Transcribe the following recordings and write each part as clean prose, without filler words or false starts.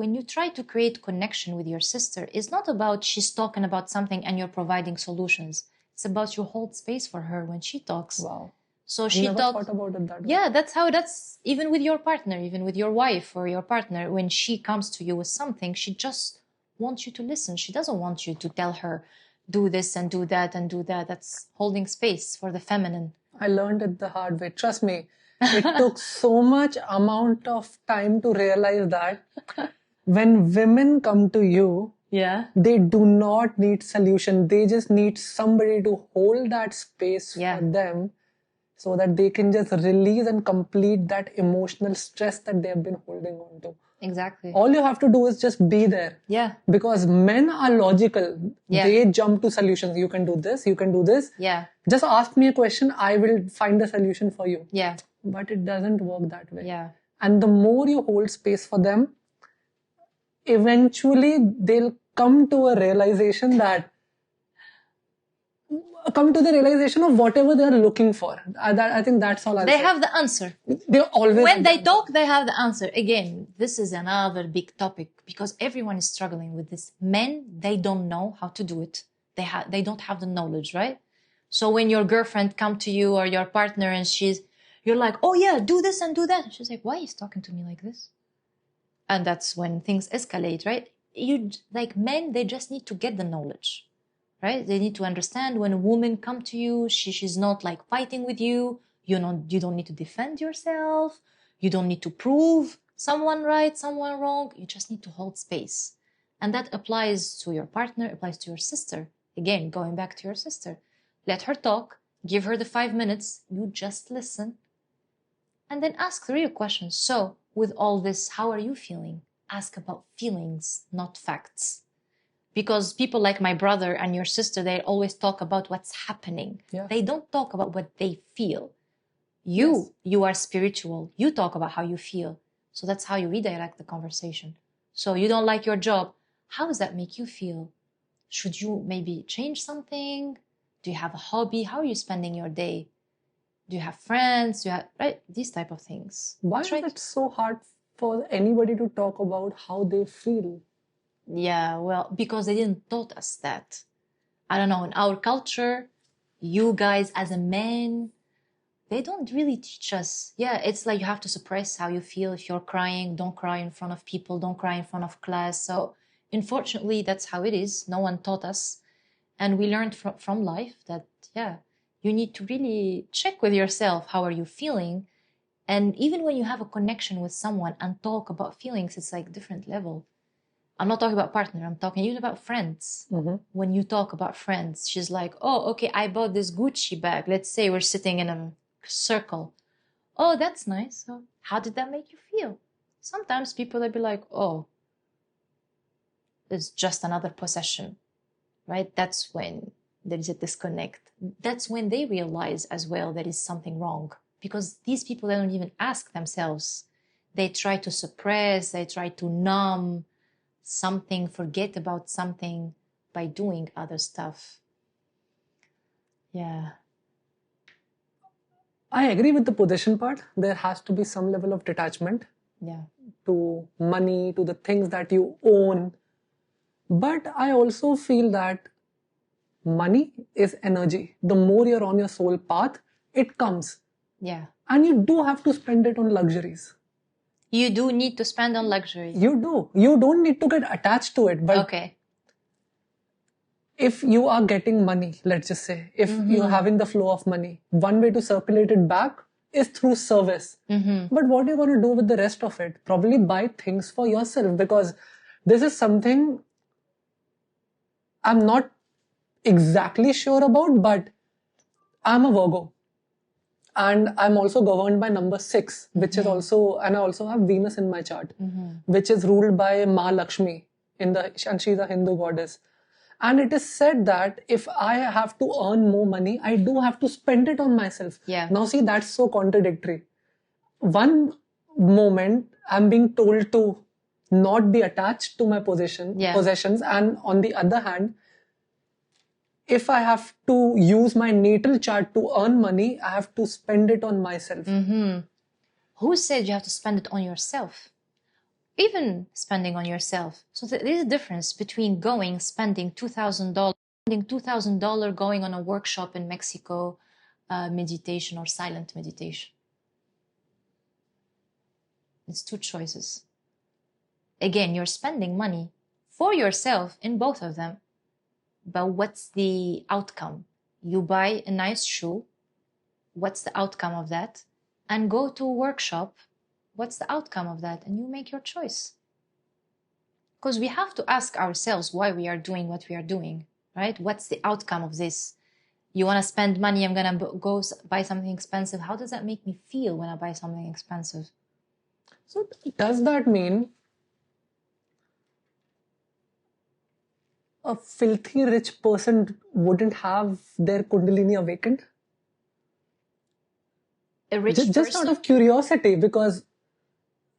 When you try to create connection with your sister, it's not about she's talking about something and you're providing solutions. It's about you hold space for her when she talks. Wow. So I she never talks. thought about it that way. Yeah, that's even with your partner, even with your wife or your partner. When she comes to you with something, she just wants you to listen. She doesn't want you to tell her, do this and do that and do that. That's holding space for the feminine. I learned it the hard way. Trust me, it took so much amount of time to realize that when women come to you, Yeah. they do not need solution. They just need somebody to hold that space for them so that they can just release and complete that emotional stress that they have been holding on to. Exactly. All you have to do is just be there. Yeah. Because men are logical. Yeah. They jump to solutions. You can do this, you can do this. Yeah. Just ask me a question, I will find a solution for you. Yeah. But it doesn't work that way. Yeah. And the more you hold space for them, eventually they'll come to a realization that of whatever they are looking for. I think that's all I'll say. They have the answer. They always when they talk, they have the answer. Again, this is another big topic because everyone is struggling with this. Men, they don't know how to do it. They don't have the knowledge, right? So when your girlfriend come to you or your partner and you're like, oh yeah, do this and do that. And she's like, why is he talking to me like this? And that's when things escalate, right? Men, they just need to get the knowledge, right? They need to understand when a woman come to you, she's not like fighting with you. You don't need to defend yourself. You don't need to prove someone right, someone wrong. You just need to hold space. And that applies to your partner, applies to your sister. Again, going back to your sister. Let her talk. Give her the 5 minutes. You just listen. And then ask the real questions. So, with all this, how are you feeling? Ask about feelings, not facts. Because people like my brother and your sister, they always talk about what's happening. Yeah. They don't talk about what they feel. You are spiritual. You talk about how you feel. So that's how you redirect the conversation. So you don't like your job. How does that make you feel? Should you maybe change something? Do you have a hobby? How are you spending your day? Do you have friends? Right? These type of things. Why is it so hard for anybody to talk about how they feel? Yeah, well, because they didn't taught us that. I don't know, in our culture, you guys as a man, they don't really teach us. Yeah, it's like you have to suppress how you feel. If you're crying, don't cry in front of people, don't cry in front of class. So unfortunately, that's how it is. No one taught us. And we learned from life that, you need to really check with yourself. How are you feeling? And even when you have a connection with someone and talk about feelings, it's like different level. I'm not talking about partner. I'm talking even about friends. Mm-hmm. When you talk about friends, she's like, oh, okay, I bought this Gucci bag. Let's say we're sitting in a circle. Oh, that's nice. So how did that make you feel? Sometimes people will be like, oh, it's just another possession, right? That's when there is a disconnect. That's when they realize as well there is something wrong. Because these people, they don't even ask themselves. They try to suppress, they try to numb something, forget about something by doing other stuff. Yeah. I agree with the possession part. There has to be some level of detachment. Yeah. To money, to the things that you own. But I also feel that money is energy. The more you're on your soul path, it comes. Yeah. And you do have to spend it on luxuries. You do need to spend on luxuries. You do. You don't need to get attached to it. But okay. If you are getting money, let's just say, if you're having the flow of money, one way to circulate it back is through service. Mm-hmm. But what are you going to do with the rest of it? Probably buy things for yourself, because this is something I'm not exactly sure about, but I'm a Virgo. And I'm also governed by number 6, which is also, and I also have Venus in my chart, which is ruled by Ma Lakshmi, and she's a Hindu goddess. And it is said that if I have to earn more money, I do have to spend it on myself. Yeah. Now see, that's so contradictory. One moment, I'm being told to not be attached to my possessions. And on the other hand, if I have to use my natal chart to earn money, I have to spend it on myself. Mm-hmm. Who said you have to spend it on yourself? even spending on yourself. So there's a difference between spending $2,000 going on a workshop in Mexico, meditation or silent meditation. It's two choices. Again, you're spending money for yourself in both of them. But what's the outcome? You buy a nice shoe. What's the outcome of that? And go to a workshop. What's the outcome of that? And you make your choice. Because we have to ask ourselves why we are doing what we are doing, right? What's the outcome of this? You want to spend money, I'm going to go buy something expensive. How does that make me feel when I buy something expensive? So does that mean a filthy rich person wouldn't have their Kundalini awakened? A rich Just person? out of curiosity, because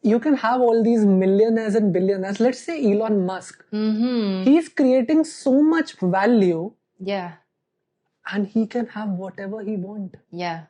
you can have all these millionaires and billionaires. Let's say Elon Musk. Mm-hmm. He's creating so much value. Yeah. And he can have whatever he wants. Yeah.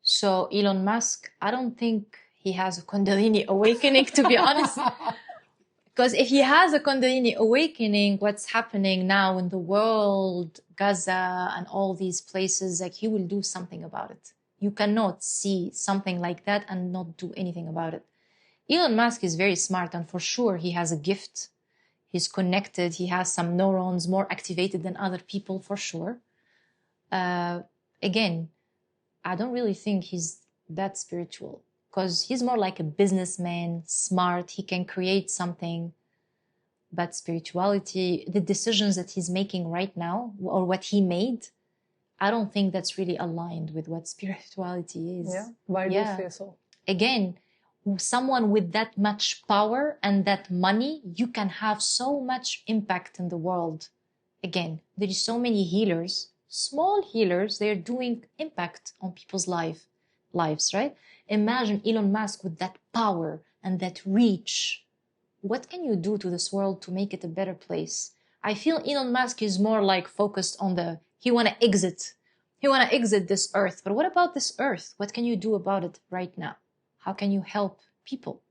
So Elon Musk, I don't think he has a Kundalini awakening, to be honest. Because if he has a Kundalini awakening, what's happening now in the world, Gaza and all these places, like he will do something about it. You cannot see something like that and not do anything about it. Elon Musk is very smart, and for sure he has a gift. He's connected. He has some neurons more activated than other people, for sure. Again, I don't really think he's that spiritual, because he's more like a businessman, smart. He can create something. But spirituality, the decisions that he's making right now, or what he made, I don't think that's really aligned with what spirituality is. Yeah, why do you say so? Again, someone with that much power and that money, you can have so much impact in the world. Again, there is so many healers, small healers, they're doing impact on people's lives, right? Imagine Elon Musk with that power and that reach. What can you do to this world to make it a better place? I feel Elon Musk is more like focused on he want to exit. He want to exit this earth. But what about this earth? What can you do about it right now? How can you help people?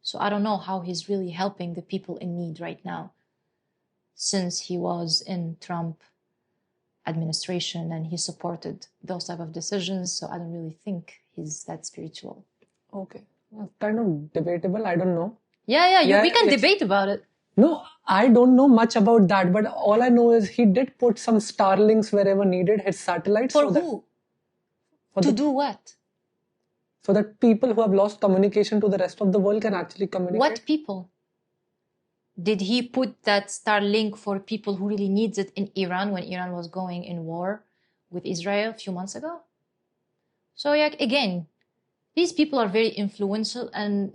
So I don't know how he's really helping the people in need right now, since he was in Trump administration and he supported those type of decisions. So I don't really think he's that spiritual. Okay. Kind of debatable. I don't know. Yeah, we can debate about it. No, I don't know much about that, but all I know is he did put some Starlinks wherever needed, his satellites. For who? Do what? So that people who have lost communication to the rest of the world can actually communicate. What people? Did he put that Starlink for people who really needs it in Iran when Iran was going in war with Israel a few months ago? So yeah, again, these people are very influential, and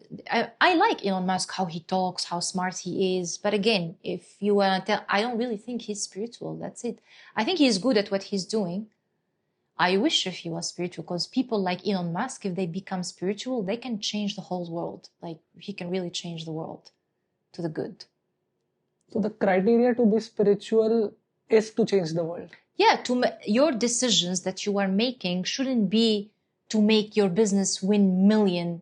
I like Elon Musk, how he talks, how smart he is. But again, if you want to tell, I don't really think he's spiritual. That's it. I think he's good at what he's doing. I wish if he was spiritual, because people like Elon Musk, if they become spiritual, they can change the whole world. Like, he can really change the world to the good. So the criteria to be spiritual is to change the world. Yeah, your decisions that you are making shouldn't be to make your business win million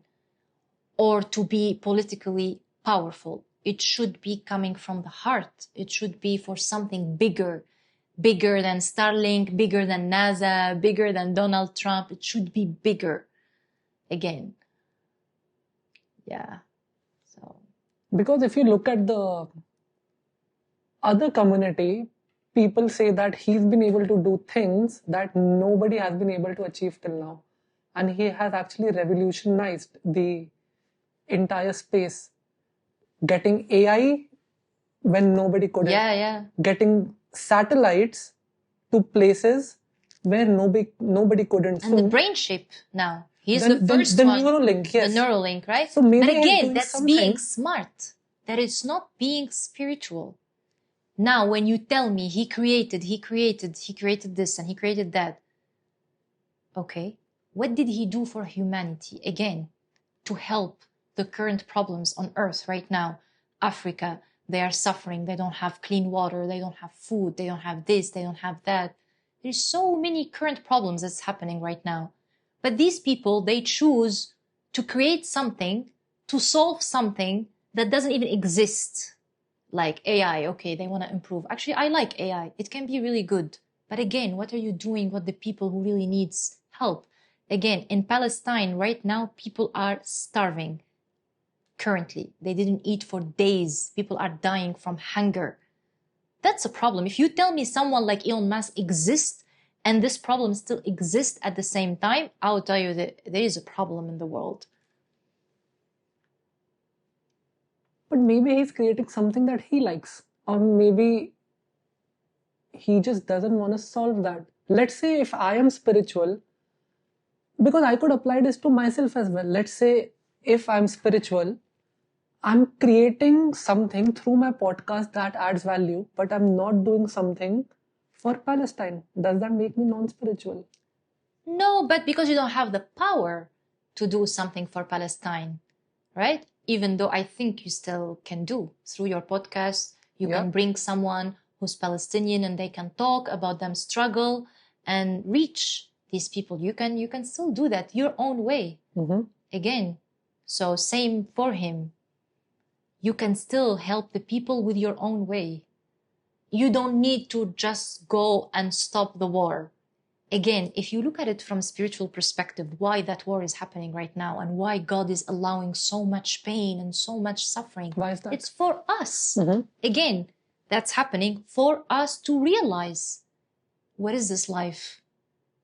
or to be politically powerful. It should be coming from the heart. It should be for something bigger than Starlink, bigger than NASA, bigger than Donald Trump. It should be bigger. Again. Yeah. So. Because if you look at the other community, people say that he's been able to do things that nobody has been able to achieve till now. And he has actually revolutionized the entire space. Getting AI when nobody could. Yeah. Getting satellites to places where nobody couldn't. And the brain chip now. He's the first one. The Neuralink, yes. The Neuralink, right? So maybe but again, that's being smart. That is not being spiritual. Now, when you tell me he created this and he created that. Okay. What did he do for humanity? Again, to help the current problems on Earth right now. Africa, they are suffering. They don't have clean water. They don't have food. They don't have this. They don't have that. There's so many current problems that's happening right now. But these people, they choose to create something to solve something that doesn't even exist. Like AI, okay, they want to improve. Actually, I like AI. It can be really good. But again, what are you doing with the people who really needs help? Again, in Palestine right now, people are starving currently. They didn't eat for days. People are dying from hunger. That's a problem. If you tell me someone like Elon Musk exists and this problem still exists at the same time, I'll tell you that there is a problem in the world. But maybe he's creating something that he likes. Or maybe he just doesn't want to solve that. Let's say if I am spiritual, because I could apply this to myself as well. Let's say if I'm spiritual, I'm creating something through my podcast that adds value, but I'm not doing something for Palestine. Does that make me non-spiritual? No, but because you don't have the power to do something for Palestine, right? Even though I think you still can do through your podcast, you can bring someone who's Palestinian and they can talk about them struggle and reach these people. You can still do that your own way. Again, so same for him. You can still help the people with your own way. You don't need to just go and stop the war. Again, if you look at it from a spiritual perspective, why that war is happening right now and why God is allowing so much pain and so much suffering. Why is that? It's for us. Again, that's happening for us to realize what is this life?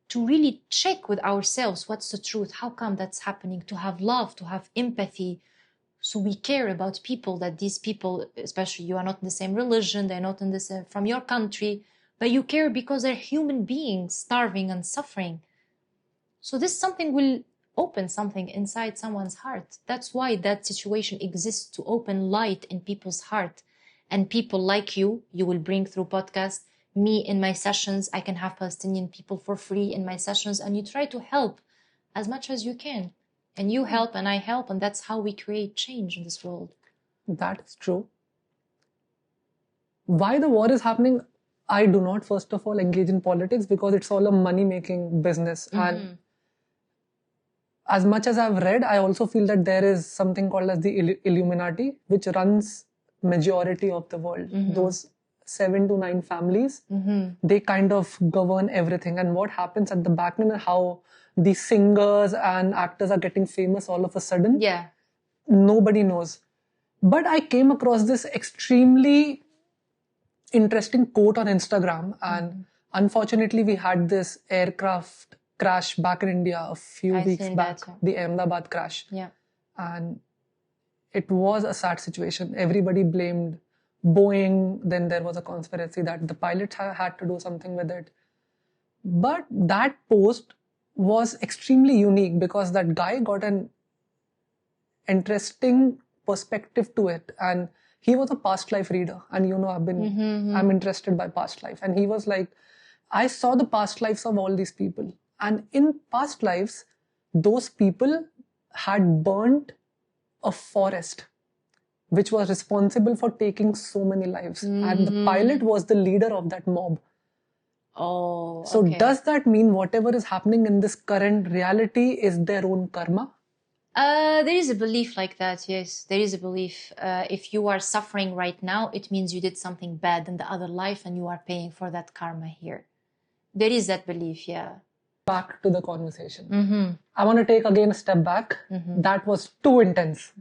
To really check with ourselves what's the truth, how come that's happening, to have love, to have empathy. So we care about people, that these people, especially you are not in the same religion, they're not in the same, from your country, but you care because they're human beings starving and suffering. So this something will open something inside someone's heart. That's why that situation exists, to open light in people's heart. And people like you will bring through podcasts, me in my sessions, I can have Palestinian people for free in my sessions, and you try to help as much as you can. And you help and I help, and that's how we create change in this world. That is true. Why the war is happening, I do not first of all engage in politics because it's all a money-making business. And as much as I've read, I also feel that there is something called as the Illuminati, which runs majority of the world. Those 7 to 9 families, they kind of govern everything. And what happens at the back end and how the singers and actors are getting famous all of a sudden, nobody knows. But I came across this extremely interesting quote on Instagram, and unfortunately we had this aircraft crash back in India a few weeks back, the Ahmedabad crash. And it was a sad situation. Everybody blamed Boeing. Then there was a conspiracy that the pilots had to do something with it. But that post was extremely unique because that guy got an interesting perspective to it. And he was a past life reader. And you know, I'm interested by past life. And he was like, I saw the past lives of all these people. And in past lives, those people had burnt a forest which was responsible for taking so many lives. And the pilot was the leader of that mob. So does that mean whatever is happening in this current reality is their own karma? There is a belief like that, yes. There is a belief. If you are suffering right now, it means you did something bad in the other life and you are paying for that karma here. There is that belief, Back to the conversation. I want to take again a step back. That was too intense.